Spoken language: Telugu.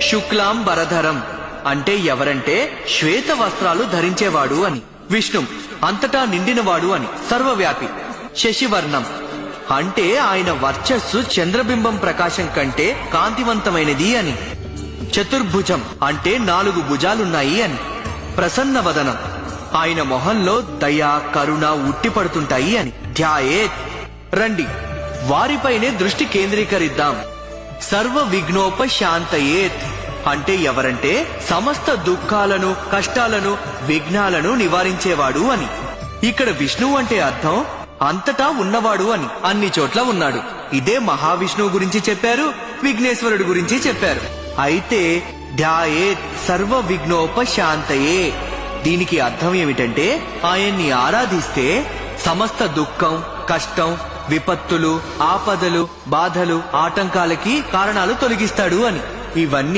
శుక్లాం బరధరం అంటే ఎవరంటే శ్వేత వస్త్రాలు ధరించేవాడు అని. విష్ణు అంతటా నిండినవాడు అని. సర్వవ్యాపి. శశివర్ణం అంటే ఆయన వర్చస్సు చంద్రబింబం ప్రకాశం కంటే కాంతివంతమైనది అని. చతుర్భుజం అంటే 4 భుజాలున్నాయి అని. ప్రసన్నవదనం ఆయన మొహంలో దయ కరుణ ఉట్టిపడుతుంటాయి అని. ధ్యాయేత్ రండి వారిపైనే దృష్టి కేంద్రీకరిద్దాం. సర్వ విఘ్నోపశాంతయేత్ అంటే ఎవరంటే సమస్త దుఃఖాలను కష్టాలను విఘ్నాలను నివారించేవాడు అని. ఇక్కడ విష్ణువు అంటే అర్థం అంతటా ఉన్నవాడు అని. అన్ని చోట్ల ఉన్నాడు. ఇదే మహావిష్ణువు గురించి చెప్పారు, విఘ్నేశ్వరుడు గురించి చెప్పారు. అయితే ధ్యాయేత్ సర్వ విఘ్నోపశాంతయే దీనికి అర్థం ఏమిటంటే ఆయన్ని ఆరాధిస్తే సమస్త దుఃఖం కష్టం విపత్తులు ఆపదలు బాధలు ఆటంకాలకి కారణాలు తొలగిస్తాడు అని. ఇవన్నీ